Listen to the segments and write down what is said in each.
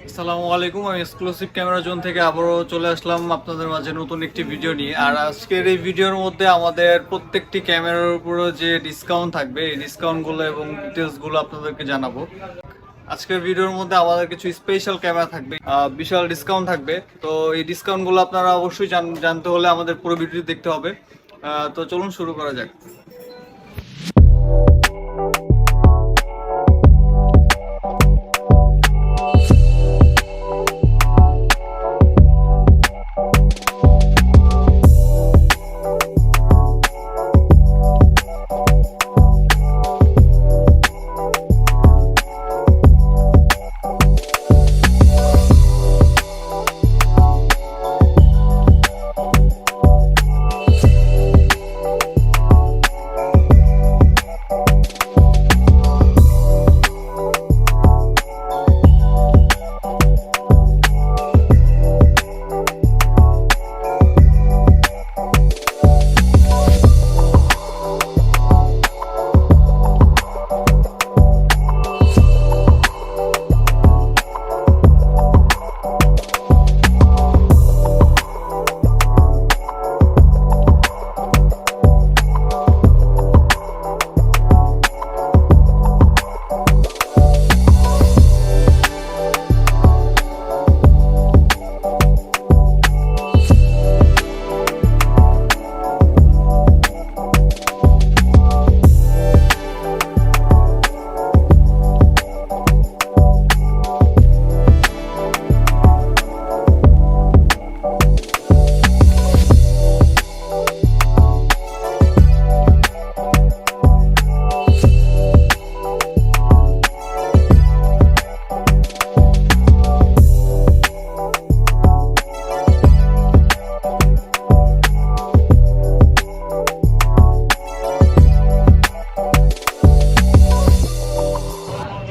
আসসালামু আলাইকুম। আমি এক্সক্লুসিভ ক্যামেরা জোন থেকে আবারও চলে আসলাম আপনাদের মাঝে নতুন একটি ভিডিও নিয়ে। আর আজকের এই ভিডিওর মধ্যে আমাদের প্রত্যেকটি ক্যামেরার উপরে যে ডিসকাউন্ট থাকবে এই ডিসকাউন্টগুলো এবং ডিটেলসগুলো আপনাদেরকে জানাবো। আজকের ভিডিওর মধ্যে আমাদের কিছু স্পেশাল ক্যামেরা থাকবে, বিশাল ডিসকাউন্ট থাকবে। তো এই ডিসকাউন্টগুলো আপনারা অবশ্যই জানতে হলে আমাদের পুরো ভিডিও দেখতে হবে। তো চলুন শুরু করা যাক।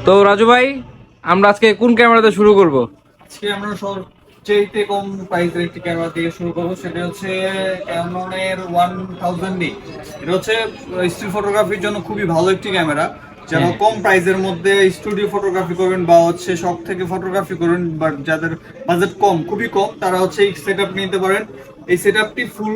তো রাজু ভাই, আমরা আজকে কোন ক্যামেরাতে শুরু করব? আজকে আমরা সবচেয়ে কম প্রাইসের একটি ক্যামেরা দিয়ে শুরু করবো, সেটা হচ্ছে ক্যাননের 1000D। এটা হচ্ছে স্টিল ফটোগ্রাফির জন্য খুবই ভালো একটি ক্যামেরা। যারা কম প্রাইসের মধ্যে স্টুডিও ফটোগ্রাফি করবেন বা হচ্ছে শখ থেকে ফটোগ্রাফি করবেন, বাট যাদের বাজেট কম, খুবই কম, তারা হচ্ছে এই সেটআপ নিতে পারেন। এই সেটআপটি ফুল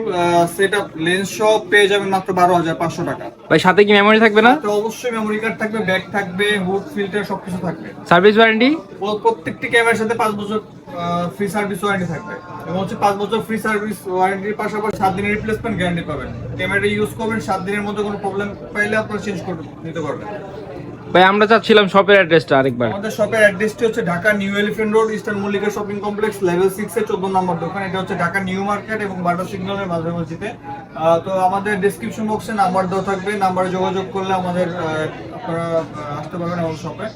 সেটআপ লেন্স সহ পেয়ে যাবেন মাত্র 12,500 টাকা। ভাই সাথে কি মেমোরি থাকবে না? তো অবশ্যই মেমোরি কার্ড থাকবে, ব্যাগ থাকবে, হুড ফিল্টার সবকিছু থাকবে। Service warranty? প্রত্যেকটি ক্যামেরার সাথে 5 বছর ফ্রি সার্ভিস ওয়ারেন্টি থাকবে এবং হচ্ছে 5 বছর ফ্রি সার্ভিস ওয়ারেন্টির পাশাপাশি 7 দিনের রিপ্লেসমেন্ট গ্যারান্টি পাবেন। ক্যামেরাটা ইউজ করবেন, 7 দিনের মধ্যে কোনো প্রবলেম পাইলে আপনারা চেঞ্জ করে নিতে পারবেন। ভাই আমরা চাচ্ছিলাম শপের অ্যাড্রেসটা আরেকবার। আমাদের শপের অ্যাড্রেসটি হচ্ছে Dhaka new elephant road, eastern Mallika shopping complex, level 6 এ 14 নম্বর দোকান। এটা হচ্ছে ঢাকা নিউ মার্কেট এবং বাটা সিগন্যালের মাঝামাঝিতে। তো আমাদের ডেসক্রিপশন বক্সে নাম্বার দেওয়া থাকবে, নাম্বারে যোগাযোগ করলে আমাদের আপনারা আসতে পারবেন আমাদের শপে।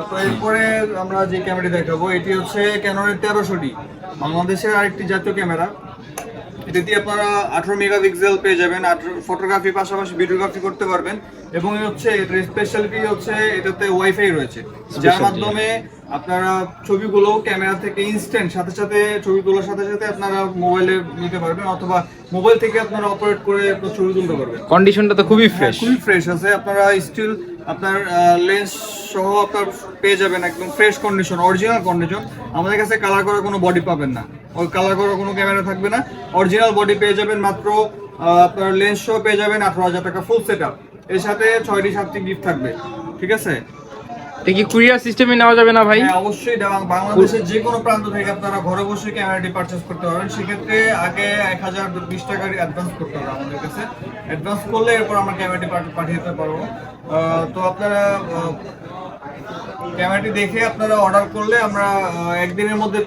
তো এরপরে আমরা যে ক্যামেরাটি দেখাবো এটি হচ্ছে ক্যাননের 1300D, বাংলাদেশের আরেকটি জাতীয় ক্যামেরা। এটা দিয়ে আপনারা 18 মেগাপিক্সেল পেয়ে যাবেন, ফটোগ্রাফি পাশাপাশি ভিডিওগ্রাফি করতে পারবেন। এবং হচ্ছে এটার স্পেশালিটি হচ্ছে এটাতে ওয়াইফাই রয়েছে, যার মাধ্যমে আপনারা ছবিগুলো ক্যামেরা থেকে ইনস্ট্যান্ট সাথে সাথে ছবি তোলার সাথে সাথে আপনারা মোবাইলে নিতে পারবেন, অথবা মোবাইল থেকে আপনারা অপারেট করে আপনার ছবি তুলতে পারবেন। কন্ডিশনটা তো খুবই ফ্রেশ। খুবই ফ্রেশ আছে। আপনারা স্টিল আপনার লেন্স সহ আপনার পেয়ে যাবেন একদম ফ্রেশ কন্ডিশন, অরিজিনাল কন্ডিশন। আমাদের কাছে কালার করা কোনো বডি পাবেন না, ওই কালার করা কোনো ক্যামেরা থাকবে না। অরিজিনাল বডি পেয়ে যাবেন মাত্র আপনার লেন্স সহ পেয়ে যাবেন 18,000 টাকা ফুল সেটআপ। এর সাথে 6টি 7টি গিফট থাকবে, ঠিক আছে? কি কুরিয়ার সিস্টেমে নেওয়া যাবে না ভাই? হ্যাঁ অবশ্যই, বাংলাদেশের যে কোনো প্রান্ত থেকে আপনারা ঘরে বসে ক্যামেরাটি পারচেজ করতে পারবেন। সেক্ষেত্রে আগে 1020 টাকা অ্যাডভান্স করতে হবে আমাদের কাছে। অ্যাডভান্স করলে এরপর আমরা ক্যামেরাটি পাঠিয়ে দিতে পারবো। তো আপনারা ক্যামেরাটি দেখে আপনারা অর্ডার করলে আমরা একদিনের মধ্যে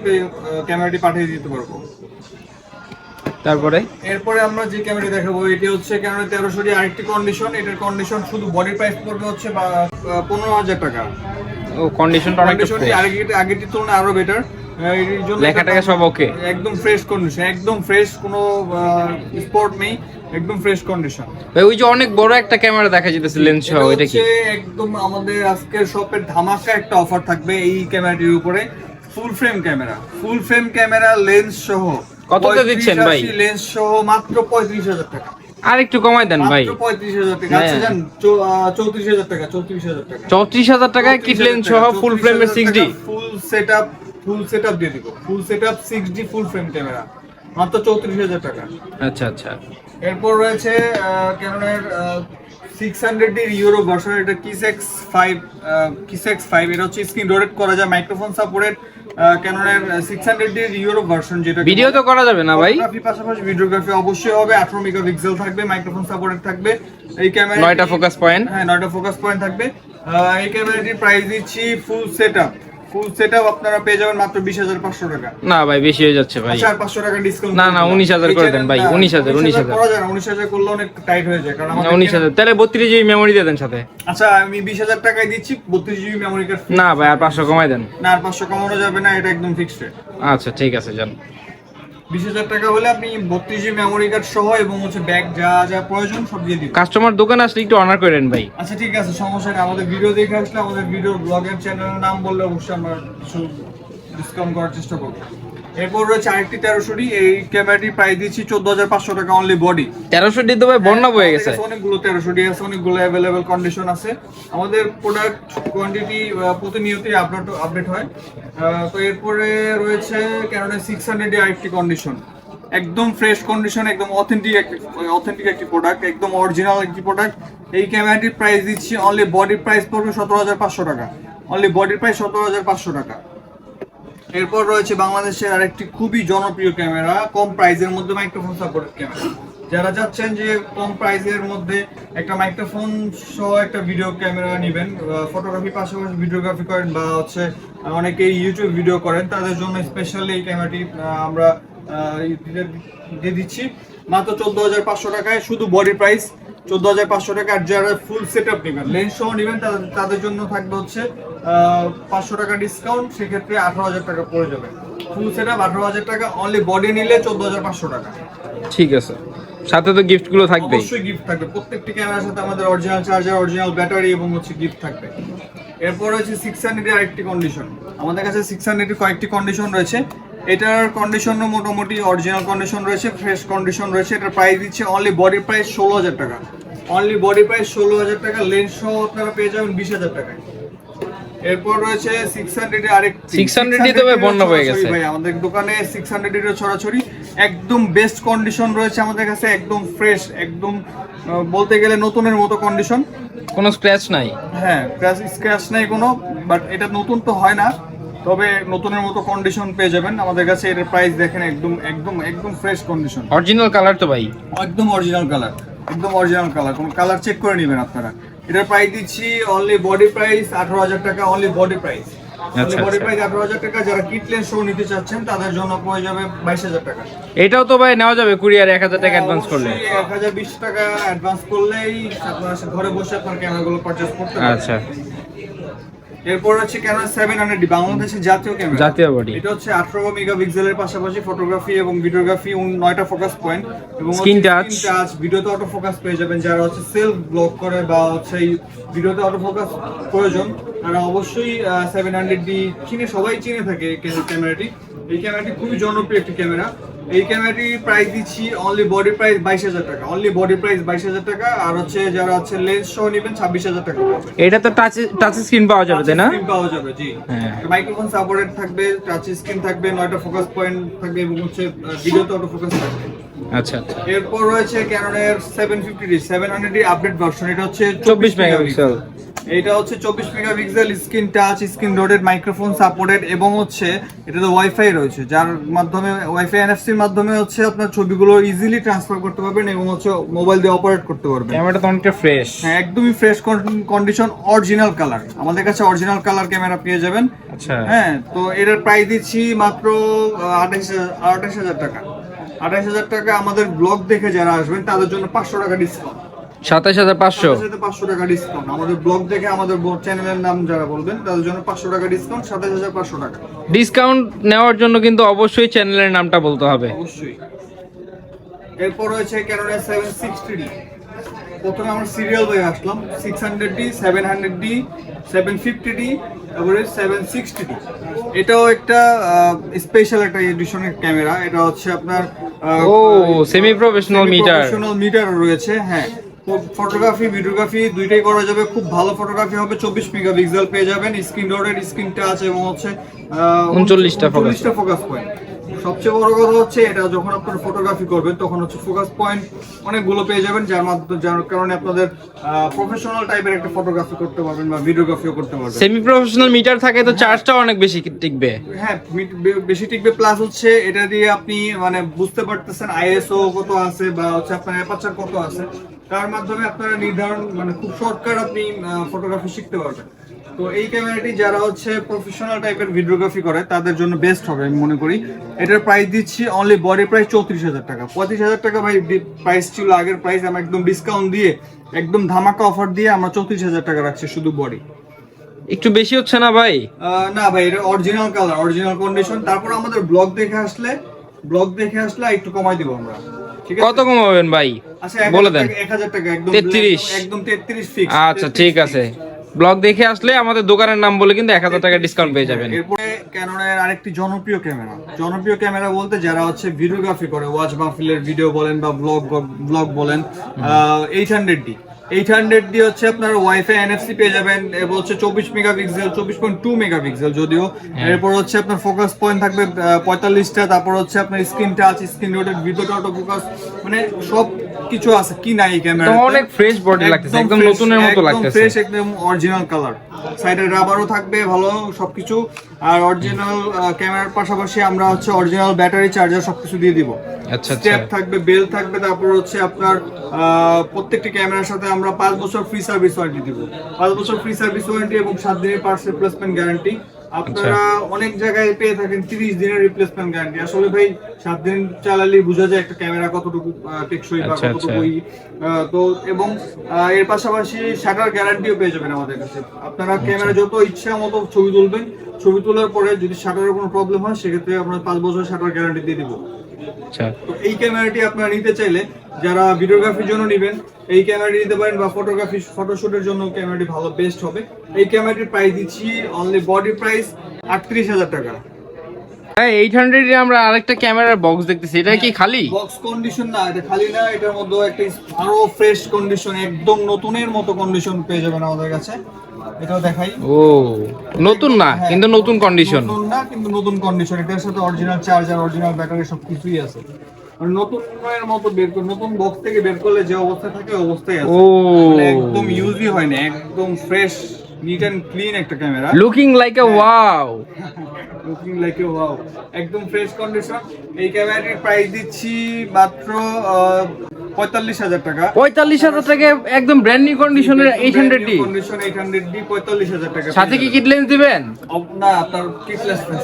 ক্যামেরাটি পাঠিয়ে দিতে পারবো। তারপরে এরপরে আমরা যে ক্যামেরাটি দেখাবো এটি হচ্ছে ক্যামেরা 1300D আরেকটি কন্ডিশন। এটার কন্ডিশন শুধু বডি প্রাইস পড়বে হচ্ছে 15,000 টাকা। ও কন্ডিশনটা অনেকটা ফ্রেশ, আগেরটির তুলনায় আরো বেটার। লেখাটাকে সব ওকে, একদম ফ্রেশ কন্ডিশন, একদম ফ্রেশ, কোনো স্পট নেই, একদম ফ্রেশ কন্ডিশন। ভাই ওই যে অনেক বড় একটা ক্যামেরা দেখা যেতেছে লেন্স সহ, এটা কি? একদম আমাদের আজকের শপের ধামাকা একটা অফার থাকবে এই ক্যামেরাটির উপরে। ফুল ফ্রেম ক্যামেরা, ফুল ফ্রেম ক্যামেরা লেন্স সহ কততে দিচ্ছেন ভাই? লেন্স সহ মাত্র 35,000 টাকা। আর একটু কমাই দেন ভাই। 35,000 টাকা। আচ্ছা জান 34,000 টাকা, 34,000 টাকা। 34,000 টাকায় কিট লেন্স সহ ফুল ফ্রেমের 6D ফুল সেটআপ ফুল সেটআপ দিয়ে দিব, full setup 6D full frame camera, মাত্র 34,000 টাকা। আচ্ছা আচ্ছা। এরপর রয়েছে ক্যাননের 600D ইউরো ভার্সন, এটা কিস X5, এটা হচ্ছে স্ক্রিন রোটেট করা যায়, মাইক্রোফোন সাপোর্টেড ক্যাননের 600D ইউরো ভার্সন, যেটা ভিডিও তো করা যাবে না ভাই? ফটোগ্রাফি পাশাপাশি ভিডিওগ্রাফি অবশ্যই হবে, 18 মেগাপিক্সেল থাকবে, মাইক্রোফোন সাপোর্টেড থাকবে। এই ক্যামেরা 9টা ফোকাস পয়েন্ট, হ্যাঁ 9টা ফোকাস পয়েন্ট থাকবে। এই ক্যামেরাটির প্রাইস দিচ্ছি ফুল সেটআপ আপনারা পেয়ে যাবেন মাত্র 20,500 টাকা। না ভাই বেশি হয়ে যাচ্ছে ভাই। 500 টাকা ডিসকাউন্ট। না না 19,000 করে দেন ভাই, 19,000 করা যায় না, 19,000 করলে অনেক টাইট হয়ে যায়, কারণ আমাদের 19,000 তাহলে 32GB মেমোরি দিয়ে দেন সাথে। আচ্ছা আমি 20,000 টাকায় দিচ্ছি 32GB মেমোরি কার্ড। না ভাই আর 500 কমাই দেন। না আর 500 কমানো যাবে না, এটা একদম ফিক্সড রেট। আচ্ছা ঠিক আছে যান। 20,000 টাকা হলে আপনি 32GB মেমোরি কার্ড সহ এবং হচ্ছে ব্যাগ যা যা প্রয়োজন সব দিয়ে দিবেন। কাস্টমার দোকানে আসলে একটু অনার করেন ভাই। আচ্ছা ঠিক আছে, সমস্যা নেই, আমাদের ভিডিও দেখে আসলে আমাদের ভিডিও ব্লগের চ্যানেলের নাম বললে অবশ্যই আমরা কিছু ডিসকাউন্ট করার চেষ্টা করব। এরপর রয়েছে আরেকটি 1300D, এই ক্যামেরাটির প্রাইস দিচ্ছি 14,500 টাকা অনলি বডি। 1300D তো ভাই বন্যা বয়ে গেছে। অনেকগুলো 1300D আছে, অনেকগুলো অ্যাভেলেবেল কন্ডিশন আছে। আমাদের প্রোডাক্ট কোয়ান্টিটি প্রতিনিয়তই আপডেট হয়। তো এরপরে রয়েছে ক্যানোনের 600D আরেকটি কন্ডিশন, একদম ফ্রেশ কন্ডিশন, একদম অথেন্টিক একটি প্রোডাক্ট, একদম অরিজিনাল একটি প্রোডাক্ট। এই ক্যামেরাটির প্রাইস দিচ্ছি অনলি বডি প্রাইস পড়বে 17,500 টাকা, অনলি বডি প্রাইস 17,500 টাকা। এরপর রয়েছে বাংলাদেশের আরেকটি খুবই জনপ্রিয় ক্যামেরা, কম প্রাইসের মধ্যে মাইক্রোফোন সাপোর্টেড ক্যামেরা। যারা চাচ্ছেন যে কম প্রাইসের মধ্যে একটা মাইক্রোফোন সহ একটা ভিডিও ক্যামেরা নেবেন, ফটোগ্রাফি পাশাপাশি ভিডিওগ্রাফি করেন বা হচ্ছে অনেকেই ইউটিউব ভিডিও করেন, তাদের জন্য স্পেশালি এই ক্যামেরাটি আমরা দিয়ে দিচ্ছি মাত্র 14,500 টাকায়, শুধু বডি প্রাইস 14,500 টাকা। আর যারা ফুল সেটআপ নেবেন, লেন্স সহ নেবেন, তাদের জন্য থাকবে হচ্ছে 500 টাকা ডিসকাউন্ট, সেক্ষেত্রে 18,000 টাকা পড়ে যাবে। ফুল সেটআপ 18,000 টাকা, অনলি বডি নিলে 14,500 টাকা। ঠিক আছে, সাথে তো গিফট গুলো থাকবে, অবশ্যই গিফট থাকবে, প্রত্যেকটি ক্যামেরার সাথে আমাদের অরিজিনাল চার্জার, অরিজিনাল ব্যাটারি এবং হচ্ছে গিফট থাকবে। এরপর রয়েছে 600 এর আরেকটি কন্ডিশন, আমাদের কাছে 600 এর কয়েকটি কন্ডিশন রয়েছে। এটার কন্ডিশনও মোটামুটি অরিজিনাল কন্ডিশন রয়েছে, ফ্রেশ কন্ডিশন রয়েছে। এটার প্রাইস দিচ্ছে অনলি বডি প্রাইস 16,000 টাকা, অনলি বডি প্রাইস 16,000 টাকা, লেন্স সহ আপনারা পেয়ে যাবেন 20,000 টাকায়। এরপর রয়েছে 600 এর আরেকটি 600 তো ভাই বন্যা হয়ে গেছে ভাই, আমাদের দোকানে 600 এর ছড়াছড়ি, একদম বেস্ট কন্ডিশন রয়েছে আমাদের কাছে, একদম ফ্রেশ, একদম বলতে গেলে নতুনের মতো কন্ডিশন, কোনো স্ক্র্যাচ নাই। হ্যাঁ স্ক্র্যাচ নাই কোনো, বাট এটা নতুন তো হয় না, তবে নতুনের মতো কন্ডিশন পেয়ে যাবেন আমাদের কাছে। এর প্রাইস দেখেন, একদম একদম একদম ফ্রেশ কন্ডিশন, অরিজিনাল কালার তো ভাই, একদম অরিজিনাল কালার, একদম অরিজিনাল কালার, কোনো কালার চেক করে নেবেন আপনারা। এটার প্রাইস দিচ্ছি অনলি বডি প্রাইস 18,000 টাকা, only body price, only body price 18,000 টাকা। যারা কিট লেন্স শো নিতে চাচ্ছেন তাদের জন্য পড়ে যাবে 22,000 টাকা। এটাও তো ভাই নেওয়া যাবে কুরিয়ার 1,000 টাকা অ্যাডভান্স করলে, 1,020 টাকা অ্যাডভান্স করলেই আপনারা ঘরে বসে আপনার ক্যামেরাগুলো পারচেজ করতে পারবেন। আচ্ছা। এরপর হচ্ছে ক্যানোন 700D, বাংলাদেশের জাতীয় ক্যামেরা, জাতীয় বডি। এটা হচ্ছে 18 মেগাপিক্সেলের পাশাপাশি ফটোগ্রাফি এবং ভিডিওগ্রাফি 9টা ফোকাস পয়েন্ট এবং স্ক্রিন টাচ, ভিডিওতে অটো ফোকাস পেয়ে যাবেন। যারা হচ্ছে সেলফ ব্লগ করে বা হচ্ছে এই ভিডিওতে অটো ফোকাস প্রয়োজন, তারা অবশ্যই 700D সবাই চিনে থাকে এই ক্যামেরাটি। এই ক্যামেরাটি খুবই জনপ্রিয় একটি ক্যামেরা। এই ক্যামেরাটির প্রাইস দিচ্ছি অনলি বডি প্রাইস 22,000 টাকা, অনলি বডি প্রাইস 22,000 টাকা। আর হচ্ছে যারা হচ্ছে লেন্স সহ নেবেন 26,000 টাকা। এটা তো টাচ স্ক্রিন পাওয়া যাবে তাই না? স্ক্রিন পাওয়া যাবে, জি। মাইক্রোফোন সাপোর্টেড থাকবে, টাচ স্ক্রিন থাকবে, 9টা ফোকাস পয়েন্ট থাকবে এবং হচ্ছে ভিডিওতে অটো ফোকাস থাকবে। আচ্ছা আচ্ছা। এরপর রয়েছে ক্যানোনের 700D আপডেট ভার্সন, এটা হচ্ছে 24 মেগাপিক্সেল। এটা হচ্ছে 24 megapixel, screen touch, screen রোটেড, microphone supported এবং হচ্ছে এটাতে ওয়াইফাই রয়েছে, যার মাধ্যমে ওয়াইফাই এনএফসির মাধ্যমে হচ্ছে আপনার ছবিগুলো ইজিলি ট্রান্সফার করতে পারবেন এবং হচ্ছে মোবাইল দিয়ে অপারেট করতে পারবেন। ক্যামেরাটা তো অনেকটা ফ্রেশ, হ্যাঁ একদমই ফ্রেশ কন্ডিশন, অরিজিনাল কালার, আমাদের কাছে অরিজিনাল কালার ক্যামেরা পেয়ে যাবেন। আচ্ছা হ্যাঁ, তো এটার প্রাইস দিচ্ছি মাত্র 28,000 টাকা, 28,000 টাকা। আমাদের ব্লগ দেখে যারা আসবেন তাদের জন্য 500 টাকা ডিসকাউন্ট, 27,500। 500 টাকা ডিসকাউন্ট। আমাদের ব্লগ দেখে আমাদের চ্যানেলের নাম যারা বলবেন তাদের জন্য 500 টাকা ডিসকাউন্ট, 27,500 টাকা ডিসকাউন্ট নেওয়ার জন্য কিন্তু অবশ্যই চ্যানেলের নামটা বলতে হবে, অবশ্যই। এরপর রয়েছে ক্যানোনের 760D। প্রথমে আমরা সিরিয়াল হয়ে আসলাম, 600D, 700D, 750D, তারপরে 760D। এটাও একটা স্পেশাল একটা এডিশনের ক্যামেরা। এটা হচ্ছে আপনার ও সেমি প্রফেশনাল মিটার মিটার রয়েছে, হ্যাঁ। ফটোগ্রাফি ভিডিওগ্রাফি দুইটাই করা যাবে। খুব ভালো ফটোগ্রাফি হবে, 24 মেগাপিক্সেল পেয়ে যাবেন, স্ক্রিন রোডের স্ক্রিন টাচ এবং হচ্ছে 39টা ফোকাস পয়েন্ট। সবচেয়ে বড় কথা হচ্ছে এটা যখন আপনারা ফটোগ্রাফি করবেন তখন হচ্ছে ফোকাস পয়েন্ট অনেকগুলো পেয়ে যাবেন, যার কারণে আপনাদের প্রফেশনাল টাইপের একটা ফটোগ্রাফি করতে পারবেন বা ভিডিওগ্রাফিও করতে পারবেন। সেমি প্রফেশনাল মিটার থাকে তো চার্জটাও অনেক বেশি টিকবে। হ্যাঁ, বেশি টিকবে, প্লাস হচ্ছে এটা দিয়ে আপনি মানে বুঝতে পারতেছেন আইএসও কত আছে বা হচ্ছে আপনার অ্যাপারচার কত আছে, তার মাধ্যমে আপনারা নির্ধারণ মানে খুব শর্টকাট আপনি ফটোগ্রাফি শিখতে পারবেন। তো এই ক্যামেরাটি যারা হচ্ছে প্রফেশনাল টাইপের ভিডিওগ্রাফি করে তাদের জন্য বেস্ট হবে আমি মনে করি। এটার প্রাইস দিচ্ছি অনলি বডি প্রাইস 34,000 টাকা। 35,000 টাকা ভাই প্রাইস ছিল আগের প্রাইস, আমরা একদম ডিসকাউন্ট দিয়ে একদম ধামাকা অফার দিয়ে আমরা 34,000 টাকা রাখছি শুধু বডি। একটু বেশি হচ্ছে না ভাই? না ভাই, এটা অরিজিনাল কালার, অরিজিনাল কন্ডিশন। তারপর আমাদের ব্লগ দেখে আসলে একটু কমাই দিব আমরা, ঠিক আছে? কত কমাবেন ভাই আচ্ছা, বলে দেন। 1,000 টাকা একদম 33 একদম 33 ফিক্স। আচ্ছা ঠিক আছে, ব্লগ দেখে আসলে আমাদের দোকানের নাম বলে কিন্তু 1000 টাকা ডিসকাউন্ট পেয়ে যাবেন। এরপরে ক্যাননের আরেকটি জনপ্রিয় ক্যামেরা বলতে যারা হচ্ছে ভিডিওগ্রাফি করে, ওয়াচ মাহফিলের ভিডিও বলেন বা ব্লগ বলেন, 800D হচ্ছে আপনার ওয়াইফাই এনএফসি পেয়ে যাবেন। এরপর হচ্ছে 24 মেগাপিক্সেল, 24.2 মেগাপিক্সেল যদিও। এরপর হচ্ছে আপনার ফোকাস পয়েন্ট থাকবে 45টা। তারপর হচ্ছে আপনার screen touch, screen rotate, video auto focus, মানে সব কিছু আছে। কি নাই এই ক্যামেরা, অনেক ফ্রেশ বডি লাগতেছে, একদম নতুনের মতো লাগতেছে, ফ্রেশ একদম অরিজিনাল কালার। সাইডে রাবারও থাকবে ভালো সবকিছু। আর অরিজিনাল ক্যামেরার পাশাপাশি আমরা হচ্ছে অরিজিনাল ব্যাটারি চার্জার সবকিছু দিয়ে দিব। আচ্ছা স্টেপ থাকবে, বেল থাকবে। তারপর হচ্ছে আপনার প্রত্যেকটি ক্যামেরার সাথে আমরা 5 বছর ফ্রি সার্ভিস ওয়ারেন্টি দিব। 5 বছর ফ্রি সার্ভিস ওয়ারেন্টি এবং 7 দিনের পার্টস রিপ্লেসমেন্ট গ্যারান্টি। আপনারা অনেক জায়গায় পেয়ে থাকেন 30 দিনের রিপ্লেসমেন্ট গ্যারান্টি। আসলে ভাই 7 দিন চালালে বোঝা যায় একটা ক্যামেরা কতটুকু টেকসই বা কতটুকু তো। এবং এর পাশাপাশি শাটার গ্যারান্টিও পেয়ে যাবেন আমাদের কাছে। আপনারা ক্যামেরা যত ইচ্ছা মতো ছবি তুলবেন, ছবি তোলার পরে যদি শাটারের কোনো প্রবলেম হয় সেক্ষেত্রে আমরা 5 বছর শাটার গ্যারান্টি দিয়ে দিব। তো এই ক্যামেরাটি আপনারা নিতে চাইলে যারা ভিডিওগ্রাফির জন্য নেবেন এই ক্যামেরাটি নিতে পারেন, বা ফটোশুটের জন্য ক্যামেরাটি ভালো বেস্ট হবে। এই ক্যামেরাটির প্রাইস দিচ্ছি অনলি বডি প্রাইস 38,000 টাকা। 800 এ আমরা আরেকটা ক্যামেরার বক্স দেখতেছি, এটা কি খালি? বক্স কন্ডিশন না, এটা খালি না, এটার মধ্যে একটা আরো ফ্রেশ কন্ডিশন, একদম নতুনের মতো কন্ডিশন পেয়ে যাবেন আমাদের কাছে। এটাও দেখাই। ও নতুন না কিন্তু নতুন কন্ডিশন, নতুন না কিন্তু নতুন কন্ডিশন। এটার সাথে অরিজিনাল চার্জার, অরিজিনাল ব্যাটারি সবকিছুই আছে। নতুনের মতো বের করে, নতুন বক্স থেকে বের করলে যে অবস্থা থাকে অবস্থায় আছে, একদম ইউজই হয় না, একদম ফ্রেশ নিট এন্ড ক্লিন একটা camera. Looking like a wow, looking like a wow, একদম ফ্রেশ কন্ডিশন। এই ক্যামেরাটির প্রাইস দিচ্ছি মাত্র 45,000 টাকা। 45,000 টাকা একদম ব্র্যান্ড নিউ কন্ডিশনের 800D কন্ডিশন 800D 45,000 টাকা। সাথে কি কিট লেন্স দিবেন? না, আপনার কিটলেস না,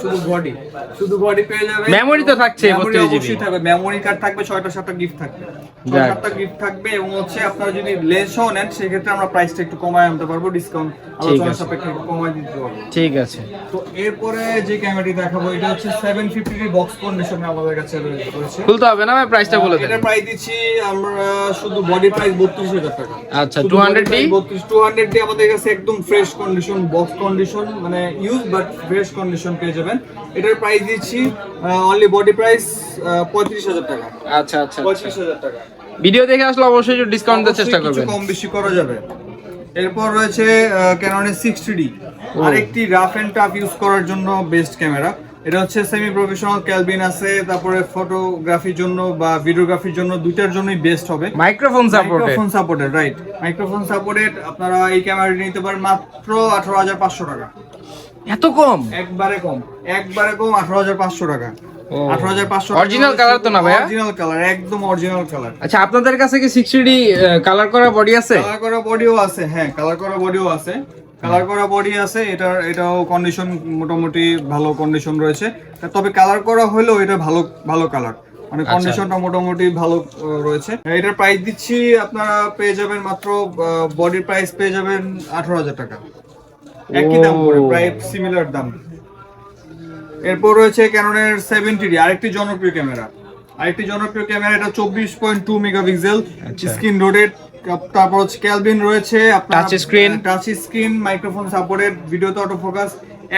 শুধু বডি পেয়ে যাবেন। মেমরি তো থাকছে 32GB, অবশ্যই থাকবে, মেমরি কার্ড থাকবে, 6টা গিফট থাকবে, 7টা গিফট থাকবে। এবং হচ্ছে আপনারা যদি লেন্সও নেন সেক্ষেত্রে আমরা প্রাইসটা একটু কমায় আনতে পারবো, ডিসকাউন্ট আলোচনা সাপেক্ষে কমায় দিতে পারবো। ঠিক আছে। তো এরপরে যে ক্যামেরাটি দেখাবো এটা হচ্ছে 750D বক্স কন্ডিশনে আমাদের কাছে রয়েছে। খুলতে হবে না, আমি প্রাইসটা বলে দেন। এটা প্রাইস দিচ্ছি আমরা শুধু বডি প্রাইস 32,000 টাকা। আচ্ছা 200D আমাদের কাছে একদম ফ্রেশ কন্ডিশন, বক্স কন্ডিশন, মানে ইউজ বাট ফ্রেশ কন্ডিশন পেয়ে যাবেন। এটার প্রাইস দিচ্ছি অনলি বডি প্রাইস 35,000 টাকা। আচ্ছা আচ্ছা 35,000 টাকা। ভিডিও দেখে আসলে অবশ্যই একটু ডিসকাউন্ট দেওয়ার চেষ্টা করবেন, কম বেশি করা যাবে। এরপর রয়েছে ক্যাননের 60D, আরেকটি রাফ এন্ড টাফ ইউজ করার জন্য বেস্ট ক্যামেরা। এটা হচ্ছে সেমি প্রফেশনাল, ক্যালবিন আছে, তারপরে ফটোগ্রাফির জন্য বা ভিডিওগ্রাফির জন্য দুইটার জন্যই বেস্ট হবে। Microphone supported, right, microphone supported. আপনারা এই ক্যামেরাটি নিতে পারেন মাত্র 18,500 টাকা। এত কম? একবারে কম 18,500 টাকা। 18,500 অরিজিনাল কালার তো না ভাই? অরিজিনাল কালার, একদম অরিজিনাল কালার। আচ্ছা আপনাদের কাছে কি 60D কালার করা বডি আছে? কালার করা বডিও আছে, হ্যাঁ কালার করা বডিও আছে, এটাও কন্ডিশন মোটামুটি ভালো কন্ডিশন রয়েছে। তবে কালার করা হলেও এটা ভালো কালার, মানে কন্ডিশনটা মোটামুটি ভালো রয়েছে। এটার প্রাইস দিচ্ছি আপনারা পেয়ে যাবেন মাত্র বডির প্রাইস পেয়ে যাবেন 18,000 টাকা। একই দাম করে, প্রায় সিমিলার দাম। এরপর রয়েছে ক্যাননের 70D, আরেকটি জনপ্রিয় ক্যামেরা। এটা 24.2 মেগাপিক্সেল, স্ক্রিন রোটেট। তারপর হচ্ছে ক্যালবিন রয়েছে, আপনার টাচ স্ক্রিন, মাইক্রোফোন সাপোর্টেড, ভিডিওতে অটো ফোকাস,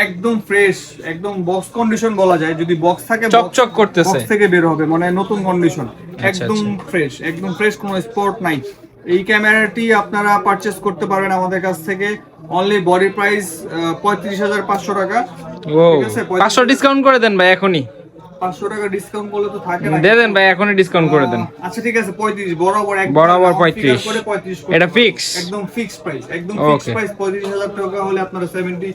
একদম ফ্রেশ, একদম বক্স কন্ডিশন বলা যায়। যদি বক্স থাকে চকচক করতেছে, বক্স থেকে বের হবে, মানে নতুন কন্ডিশন, একদম ফ্রেশ, কোনো স্পট নাই। এই ক্যামেরাটি আপনারা পারচেস করতে পারবেন আমাদের কাছ থেকে অনলি বডি প্রাইস 35,500 টাকা। ও ঠিক আছে, 500 ডিসকাউন্ট করে দেন ভাই এখনই। 500 টাকা ডিসকাউন্ট করলে তো থাকে না। দিয়ে দেন ভাই, এখনই ডিসকাউন্ট করে দেন। আচ্ছা ঠিক আছে, 35 বরাবর বরাবর 35 35 এটা ফিক্স, একদম ফিক্স প্রাইস, একদম ফিক্স Okay. প্রাইস 35,000 টাকা হলে আপনারা 70।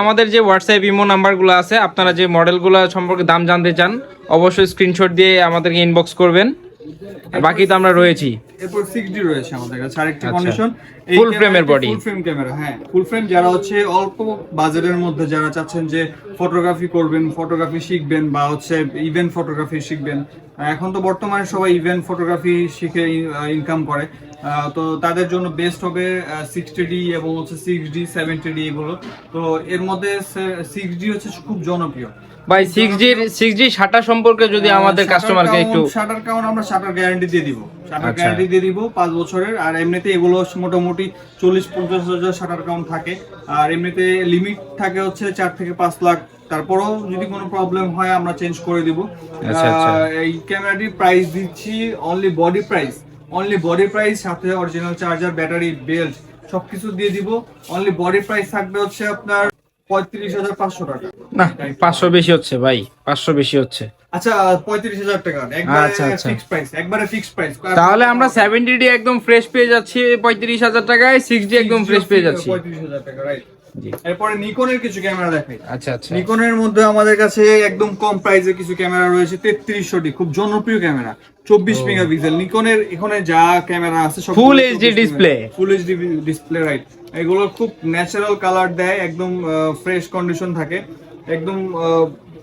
আমাদের যে হোয়াটসঅ্যাপ ইমো নাম্বারগুলো আছে, আপনারা যে মডেলগুলো সম্পর্কে দাম জানতে চান অবশ্যই স্ক্রিনশট দিয়ে আমাদেরকে ইনবক্স করবেন, আর বাকি তো আমরা রয়েছি। এরপর 6D রয়েছে আমাদের কাছে আরেকটি আচ্ছা। কন্ডিশন, Full frame এর body। ফুল ফ্রেম ক্যামেরা। হ্যাঁ, ফুল ফ্রেম যারা হচ্ছে অল্প বাজেটের মধ্যে যারা চাচ্ছেন যে ফটোগ্রাফি করবেন, ফটোগ্রাফি শিখবেন বা হচ্ছে ইভেন্ট ফটোগ্রাফি শিখবেন, এখন তো বর্তমানে সবাই ইভেন্ট ফটোগ্রাফি শিখে ইনকাম করে, তো তাদের জন্য বেস্ট হবে 60D এবং হচ্ছে 6D 70D এগুলো। তো এর মধ্যে 6D হচ্ছে খুব জনপ্রিয় ভাই 6G শাটার সম্পর্কে যদি আমাদের কাস্টমারকে একটু। শাটার কাউন্ট আমরা শাটার গ্যারান্টি দিয়ে দিব, শাটার আচ্ছা। গ্যারান্টি দিয়ে দিব 5 বছরের। আর এমনিতে এগুলো মোটামুটি 40-50 হাজার শাটার কাউন্ট থাকে, আর এমনিতে লিমিট থাকে হচ্ছে 4 থেকে 5 লাখ। তারপরেও যদি কোনো প্রবলেম হয় আমরা চেঞ্জ করে দিব। আচ্ছা, আচ্ছা। এই ক্যামেরাটির প্রাইস দিচ্ছি অনলি বডি প্রাইস, সাথে অরিজিনাল চার্জার, ব্যাটারি, বেল্ট সবকিছু দিয়ে দিব। অনলি বডি প্রাইস থাকবে হচ্ছে আপনার 35,500 টাকা। না 500 বেশি হচ্ছে ভাই, 500 বেশি হচ্ছে। আচ্ছা 35,000 টাকা আচ্ছা, আচ্ছা। একবারে ফিক্সড প্রাইস। তাহলে আমরা 70D একদম ফ্রেশ পেয়ে যাচ্ছি 35,000 টাকায়, 6D একদম ফ্রেশ পেয়ে যাচ্ছি। 35,000 টাকা, রাইট। জি। এরপরে নিকনের কিছু ক্যামেরা দেখাই। আচ্ছা আচ্ছা। নিকনের মধ্যে আমাদের কাছে একদম কম প্রাইসে কিছু ক্যামেরা রয়েছে। 3300D খুব জনপ্রিয় ক্যামেরা, 24 মেগাপিক্সেল। নিকনের এখানে যা ক্যামেরা আছে সব Full HD display। Full HD display, right. এগুলো খুব ন্যাচারাল কালার দেয়, একদম ফ্রেশ কন্ডিশন থাকে, একদম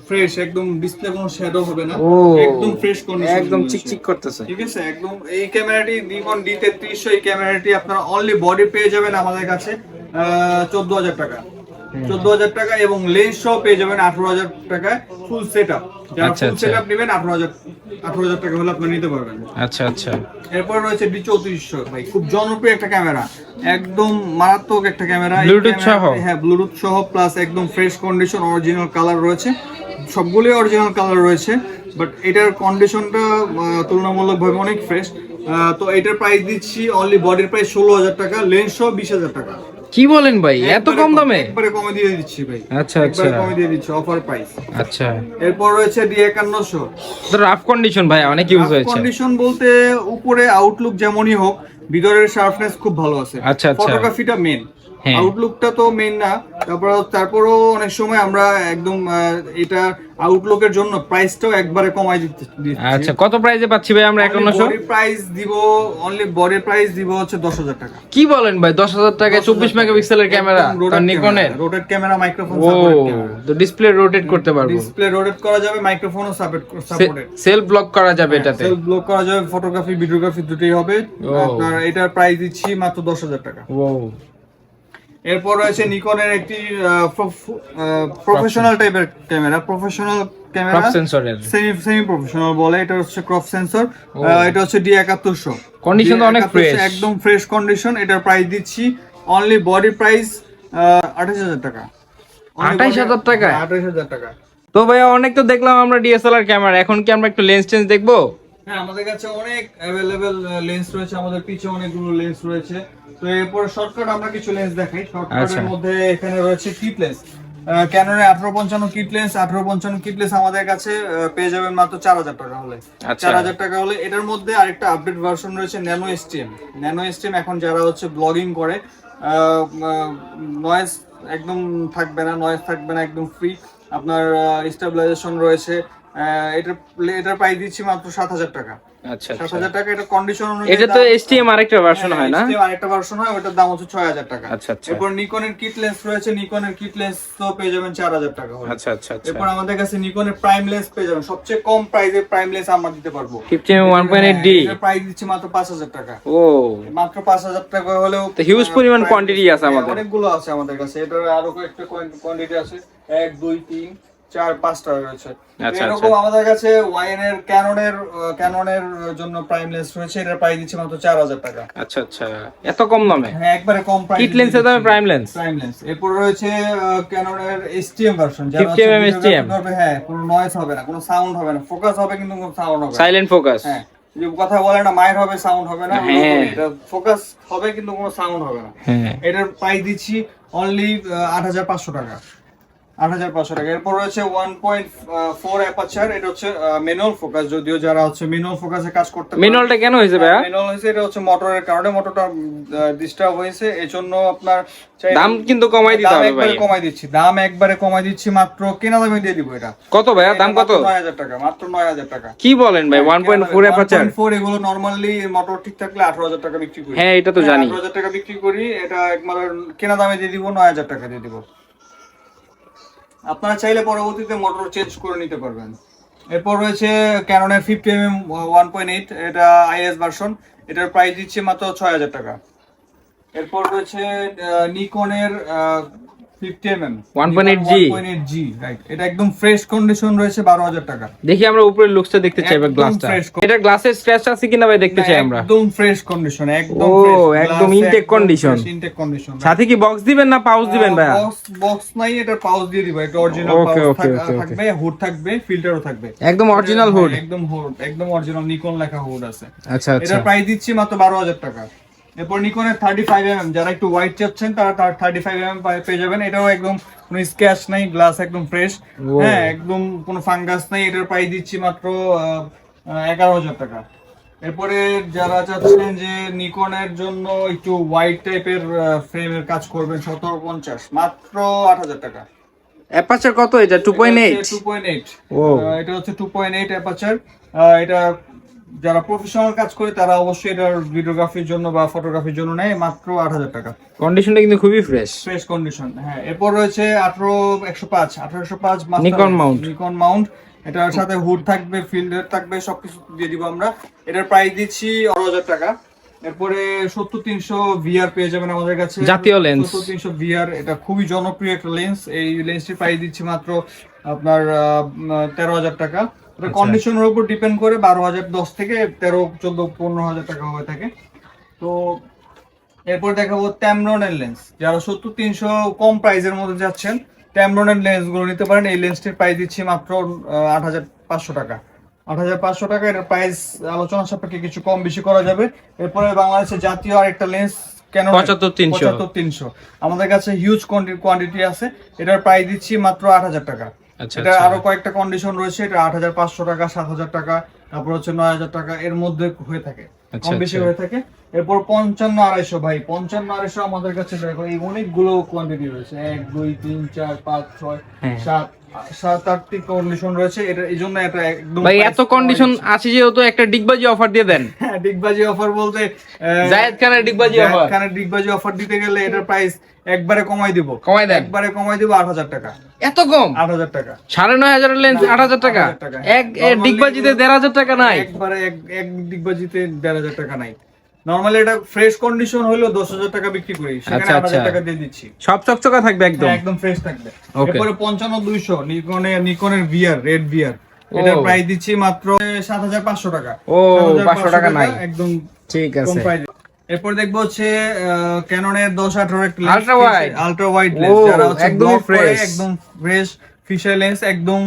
ফ্রেশ, একদম ডিসপ্লে কোনো শ্যাডো হবে না, ও একদম ফ্রেশ কন্ডিশন, একদম চিকচিক করতেছে। ঠিক আছে একদম। এই ক্যামেরাটি নিকন D3300, এই ক্যামেরাটি আপনারা অনলি বডি পেয়ে যাবেন আমাদের কাছে 14,000 টাকা, 14,000 টাকা, এবং লেন্স সহ পেয়ে যাবেন 18,000 টাকায় ফুল সেটআপ। যারা আচ্ছা, ফুল আচ্ছা। সেটআপ নেবেন 18,000 টাকা হলে আপনি নিতে পারবেন। আচ্ছা আচ্ছা। এরপর রয়েছে D3400, ভাই খুব জনপ্রিয় একটা ক্যামেরা, একদম মারাত্মক একটা ক্যামেরা। এই Bluetooth ক্যামেরা- সহ? হ্যাঁ, ব্লুটুথ সহ, প্লাস একদম ফ্রেশ কন্ডিশন, অরিজিনাল কালার রয়েছে, সবগুলোই অরিজিনাল কালার রয়েছে, বাট এটার কন্ডিশনটা তুলনামূলকভাবে অনেক ফ্রেশ। তো এটার প্রাইস দিচ্ছি অনলি বডির প্রাইস 16,000 টাকা, লেন্স সহ 20,000 টাকা। কি বলেন ভাই, এত কম দামে? একবারে কমে দিয়ে দিচ্ছি ভাই, আচ্ছা, আচ্ছা। একবারে কমে দিয়ে দিচ্ছি, অফার প্রাইস। আচ্ছা, এরপর রয়েছে D5100। তো রাফ কন্ডিশন ভাই অনেক ইউজ হয়েছে। কন্ডিশন বলতে উপরে আউটলুক যেমনই হোক, ভিতরের শার্পনেস খুব ভালো আছে। আচ্ছা, আচ্ছা। ফটোগ্রাফিটা মেন, হ্যাঁ। আউটলুকটা তো মেন না। তারপরও অনেক সময় আমরা একদম এটা আউটলুকের জন্য প্রাইসটাও একবারে কমাই দিচ্ছি। আচ্ছা, কত প্রাইসে পাচ্ছি ভাই আমরা 5100? বডি প্রাইস দিব, অনলি বডি প্রাইস দিব হচ্ছে 10,000 টাকা। কি বলেন ভাই, 10,000 টাকায় 24 মেগাপিক্সেলের ক্যামেরা, তার নিকনের? রোটেট ক্যামেরা, মাইক্রোফোন ও, সাপোর্টেড ক্যামেরা, তো ডিসপ্লে রোটেট করতে পারবো, ডিসপ্লে রোটেট করা যাবে, মাইক্রোফোনও সাপোর্টেড, সেলফ ব্লক করা যাবে এটাতে। সেলফ ব্লক করা যাবে, ফটোগ্রাফি ভিডিওগ্রাফি দুটোই হবে। ও। আপনার এটার প্রাইস দিচ্ছি মাত্র 10,000 টাকা। ও এরপর রয়েছে নিকনের একটি প্রফেশনাল টাইপের ক্যামেরা, প্রফেশনাল ক্যামেরা, ক্রপ সেন্সরের। সেমি প্রফেশনাল বলে, এটা হচ্ছে ক্রপ সেন্সর। ও। এটা হচ্ছে D7100, Condition তো অনেক fresh। একদম ফ্রেশ কন্ডিশন। এটার প্রাইস দিচ্ছি অনলি বডি প্রাইস 28,000 টাকা। 28,000 টাকা? 28,000 টাকা। তো ভাইয়া অনেক তো দেখলাম আমরা ডিএসএলআর ক্যামেরা, এখন কি আমরা একটু লেন্স চেঞ্জ দেখবো? হ্যাঁ, আমাদের কাছে অনেক অ্যাভেলেবেল লেন্স রয়েছে, আমাদের পিছে অনেকগুলো লেন্স রয়েছে। তো এরপর শর্টকাট আমরা কিছু লেন্স দেখাই। শর্টকাটের আচ্ছা। মধ্যে এখানে রয়েছে কিট লেন্স, ক্যাননের 1855 কিট লেন্স। 1855 কিট লেন্স আমাদের কাছে পেয়ে যাবেন মাত্র 4,000 টাকা হলে। আচ্ছা। 4,000 টাকা হলে। এটার মধ্যে আরেকটা আপডেট ভার্সন রয়েছে, ন্যানো এসটিএম। এখন যারা হচ্ছে ব্লগিং করে, নয়েজ একদম থাকবে না, একদম ফ্রি। আপনার স্টেবিলাইজেশন রয়েছে। এটার প্রাইস দিচ্ছি মাত্র 7,000 টাকা। আচ্ছা 7,000 টাকা। এটা কন্ডিশন অনুযায়ী এটা তো এসটিএম আরেকটা ভার্সন হয় না? আরেকটা ভার্সন হয়, ওটার দাম হচ্ছে 6,000 টাকা। আচ্ছা, আচ্ছা। এরপর নিকনের কিট লেন্স রয়েছে, নিকনের কিট লেন্স তো পেয়ে যাবেন 4,000 টাকা হলে। আচ্ছা আচ্ছা আচ্ছা। এরপর আমাদের কাছে নিকনের প্রাইম লেন্স পেয়ে যাবেন, সবচেয়ে কম প্রাইসে প্রাইম লেন্স আমরা দিতে পারবো। 50mm1.8D। এটার প্রাইস দিচ্ছি মাত্র 5,000 টাকা। ও, মাত্র 5,000 টাকা হলেও তো হিউজ পরিমাণ কোয়ান্টিটি আছে আমাদের। অনেকগুলো আছে আমাদের কাছে। এটার আরো কয়েকটা কোয়ান্টিটি আছে, 1 2 3 4 5টা রয়েছে। আচ্ছা, এরকম আমাদের কাছে ওয়াইনের ক্যাননের জন্য প্রাইম লেন্স রয়েছে, এটার প্রাইস দিচ্ছি মাত্র 4,000 টাকা। আচ্ছা আচ্ছা, এত কম দামে? হ্যাঁ, একবারে কম প্রাইস। কিট লেন্সের দামে প্রাইম লেন্স? এরপর রয়েছে ক্যাননের এসটিএম ভার্সন, 50mm STM। হ্যাঁ, কোনো নয়েজ হবে না, কোনো সাউন্ড হবে না, ফোকাস হবে কিন্তু কোনো সাউন্ড হবে না। Silent focus. হ্যাঁ, যে কথা বলে না মায়ের হবে সাউন্ড হবে না, হ্যাঁ। ওরকমই। এটা ফোকাস হবে কিন্তু কোনো সাউন্ড হবে না। হ্যাঁ এটার প্রাইস দিচ্ছি অনলি 8,500 টাকা, 8,500 টাকা। এরপর রয়েছে 1.4 অ্যাপারচার, এটা হচ্ছে ম্যানুয়াল ফোকাস, যদিও যারা হচ্ছে ম্যানুয়াল ফোকাসে কাজ করতে ম্যানুয়ালটা কেন হয়েছে ভাইয়া? ম্যানুয়াল হয়েছে, এটা হচ্ছে মোটরের কারণে, মোটরটা ডিস্টার্ব হয়েছে, এই জন্য আপনার দাম কিন্তু কমাই দিতে দাম হবে একবারে ভাই। কমাই দিচ্ছি, দাম একবারে কমাই দিচ্ছি, মাত্র কেনা দামে দিয়ে দিব এটা। কত ভাইয়া দাম কত? 9,000 টাকা, মাত্র 9,000 টাকা। কি বলেন ভাই? 1.4 অ্যাপারচার? 1.4 এগুলো নরমালি মোটর ঠিক থাকলে 18,000 টাকা বিক্রি করি। হ্যাঁ এটা তো জানি। 18,000 টাকা বিক্রি করি, এটা একবারে কেনা দামে দিয়ে দিব, 9,000 টাকা দিয়ে দিব। আপনারা চাইলে পরবর্তীতে মোটর চেঞ্জ করে নিতে পারবেন। এরপর রয়েছে ক্যাননের 50mm 1.8, এটা আইএস ভার্সন, এটার প্রাইস দিচ্ছে মাত্র 6,000 টাকা। এরপর রয়েছে নিকনের 50mm 1.8G 1.8G, রাইট, এটা একদম ফ্রেশ কন্ডিশন রয়েছে, 12,000 টাকা। দেখি আমরা উপরের লুকসটা দেখতে চাই, একদম গ্লাসটা। fresh। এটা গ্লাসের স্ক্র্যাচ আছে কিনা ভাই দেখতে চাই আমরা। একদম ফ্রেশ কন্ডিশন, একদম ও, fresh, একদম glass intake condition। intake condition। সাথে কি বক্স দিবেন না পাউচ দিবেন ভাইয়া? বক্স নাই, এটা পাউচ দিয়ে দিব, একটা original Okay, pouch okay, okay, থাকবে, হুড থাকবে, ফিল্টারও থাকবে, একদম অরিজিনাল হুড? একদম হুড, একদম অরিজিনাল নিকন লেখা হুড আছে। আচ্ছা আচ্ছা। এটার প্রাইস দিচ্ছি মাত্র 12,000 টাকা। এরপর নিকনের 35mm, যারা একটু হোয়াইট চাচ্ছেন তারা 35mm পেয়ে যাবেন। এটাও একদম কোনো স্ক্র্যাচ নাই, গ্লাস একদম ফ্রেশ, হ্যাঁ, একদম কোনো ফাঙ্গাস নাই। এটার প্রাইস দিচ্ছি মাত্র 11,000 টাকা। এরপরে যারা চাচ্ছেন যে নিকনের জন্য একটু হোয়াইট টাইপের ফ্রেমের কাজ করবেন, 1750, মাত্র 8,000 টাকা। অ্যাপারচার কত এটা? 2.8? 2.8, ও। এটা হচ্ছে 2.8 অ্যাপারচার। এটা যারা প্রফেশনাল কাজ করে তারা অবশ্যই এটার ভিডিওগ্রাফির জন্য বা ফটোগ্রাফির জন্য নেয়, মাত্র 8,000 টাকা। কন্ডিশনটা কিন্তু খুবই ফ্রেশ। ফ্রেশ কন্ডিশন, হ্যাঁ। এরপর রয়েছে 18,105 Nikon mount। নিকন মাউন্ট, এটার সাথে হুড থাকবে, ফিল্টার থাকবে, সবকিছু দিয়ে দিব আমরা। এটার প্রাইস দিচ্ছি 12,000 টাকা। এরপরে 70-300 VR পেয়ে যাবেন আমাদের কাছে, জাতীয় লেন্স। 70-300 VR, এটা খুবই জনপ্রিয় একটা লেন্স। এই লেন্সটির প্রাইস দিচ্ছি মাত্র আপনার 13,000 টাকা। কন্ডিশনের উপর ডিপেন্ড করে 12,000, 10 থেকে 13, 14, 15,000 টাকা হয়ে থাকে। তো এরপর দেখাবো ট্যামরনের লেন্স, যারা 70-300 কম প্রাইসের মধ্যে যাচ্ছেন, ট্যামরনের লেন্স গুলো নিতে পারেন। এই লেন্সটির প্রাইস দিচ্ছি মাত্র 8,500 টাকা। 8,500 টাকা, এটার প্রাইস আলোচনা সাপেক্ষে কিছু কম বেশি করা যাবে। এরপরে বাংলাদেশের জাতীয় আরেকটা লেন্স কেন 75-300, আমাদের কাছে হিউজ কোয়ান্টিটি আছে। এটার প্রাইস দিচ্ছি মাত্র 8,000 টাকা। আচ্ছা এটা আচ্ছা। আরো কয়েকটা কন্ডিশন রয়েছে, এটা 8,500 টাকা, 7,000 টাকা, তারপর হচ্ছে 9,000 টাকা, এর মধ্যে হয়ে থাকে, আচ্ছা, কম বেশি আচ্ছা। হয়ে থাকে। এরপর 55-250, ভাই 55-250 আমাদের কাছে দেখো এই অনেকগুলো কোয়ান্টিটি রয়েছে, 1 2 3 4 5 6 হ্যাঁ। 7-8টি কন্ডিশন রয়েছে। এটা এই জন্য এটা একদম ভাই এত কন্ডিশন আছে যেহেতু একটা ডিগবাজি অফার দিয়ে দেন। হ্যাঁ, ডিগবাজি অফার বলতে জায়েদ খানের ডিগবাজি জায়েদ অফার। খানের ডিগবাজি অফার দিতে গেলে এটার প্রাইস একবারে কমাই দিব, কমাই দেন। একবারে কমাই দিব 8,000 টাকা। এত কম? 8,000 টাকা। 9,500 লেন্স 8,000 টাকা? 8,000 টাকা। এক ডিগবাজিতে 1,500 টাকা নাই? একবারে এক ডিগবাজিতে 1,500 টাকা নাই। নরমালি এটা ফ্রেশ কন্ডিশন হলো 10,000 টাকা বিক্রি করি, সেখানে আচ্ছা, 8,000 আচ্ছা। টাকা দিয়ে দিচ্ছি। সব চকচকা থাকবে একদম? হ্যাঁ, একদম ফ্রেশ থাকবে। Okay. এরপরে 55-200 নিকনের VR, রেড VR, এটার ও। প্রাইস দিচ্ছি মাত্র 7,500 টাকা। ও, 500 টাকা নাই। একদম ঠিক কম আছে। প্রাইস। এরপর দেখবো হচ্ছে ক্যাননের 10-18 একটা Ultra wide। আলট্রা ওয়াইড ও, লেন্স, যারা হচ্ছে একদমই ব্লগ করে, fresh। একদম ফ্রেশ ফিশার লেন্স, একদম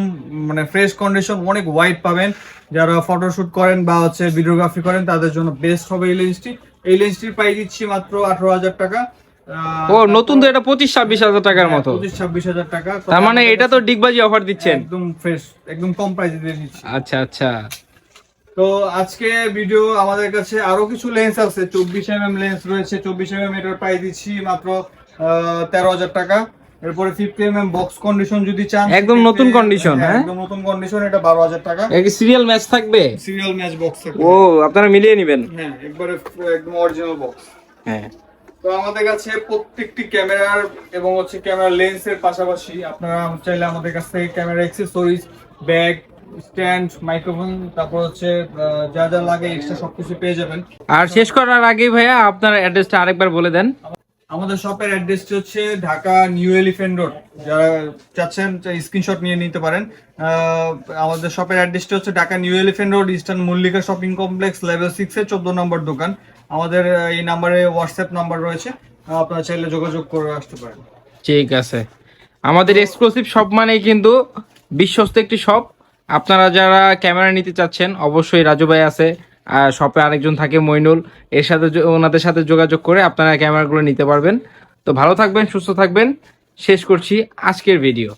মানে ফ্রেশ কন্ডিশন, অনেক ওয়াইড পাবেন। যারা ফটোশুট করেন বা হচ্ছে ভিডিওগ্রাফি করেন তাদের জন্য বেস্ট হবে এই লেন্সটি। এই লেন্সটির প্রাইস দিচ্ছি মাত্র 18,000 টাকা। ও, নতুন তো এটা 25-26,000 টাকার মতো। 25-26,000 টাকা। তো তার মানে আমাদের এটা তো ডিগবাজি অফার দিচ্ছেন? একদম ফ্রেশ, একদম কম প্রাইসে দিয়ে দিচ্ছি। আচ্ছা আচ্ছা। তো আজকে ভিডিও আমাদের কাছে আরো কিছু লেন্স আছে, 24mm লেন্স রয়েছে। 24mm এটার প্রাইস দিচ্ছি মাত্র 13,000 টাকা। এরপরে 50mm বক্স কন্ডিশন যদি চান, একদম নতুন condition, হ্যাঁ? একদম নতুন কন্ডিশন, এটা 12,000 টাকা। এর সিরিয়াল ম্যাচ থাকবে? সিরিয়াল ম্যাচ বক্স থাকবে। ও, আপনারা মিলিয়ে নেবেন? হ্যাঁ, একবারে একদম অরিজিনাল বক্স। হ্যাঁ। তো আমাদের কাছে প্রত্যেকটি ক্যামেরার এবং হচ্ছে ক্যামেরা লেন্সের পাশাপাশি আপনারা চাইলে আমাদের কাছ থেকে camera accessories, bag, stand, microphone, তারপর হচ্ছে যা যা লাগে এক্সট্রা সবকিছু পেয়ে যাবেন। আর শেষ করার আগেই ভাইয়া আপনার অ্যাড্রেসটা আরেকবার বলে দেন। আমাদের শপের অ্যাড্রেসটি হচ্ছে ঢাকা নিউ এলিফ্যান্ট রোড, যারা চাচ্ছেন স্ক্রিনশট নিয়ে নিতে পারেন। আমাদের শপের অ্যাড্রেসটি হচ্ছে Dhaka new elephant road, eastern Mallika shopping complex, level 6-এর 14 নম্বর দোকান। আমাদের এই নাম্বারে হোয়াটসঅ্যাপ নাম্বার রয়েছে, আপনারা চাইলে যোগাযোগ করে আসতে পারেন। ঠিক আছে। আমাদের এক্সক্লুসিভ শপ মানেই কিন্তু বিশ্বস্ত একটি শপ। আপনারা যারা ক্যামেরা নিতে চাচ্ছেন অবশ্যই রাজু ভাই আছে, আর শপে আরেকজন থাকে মইনুল, এর সাথে ওনাদের সাথে যোগাযোগ করে আপনারা ক্যামেরাগুলো নিতে পারবেন। তো ভালো থাকবেন, সুস্থ থাকবেন। শেষ করছি আজকের ভিডিও।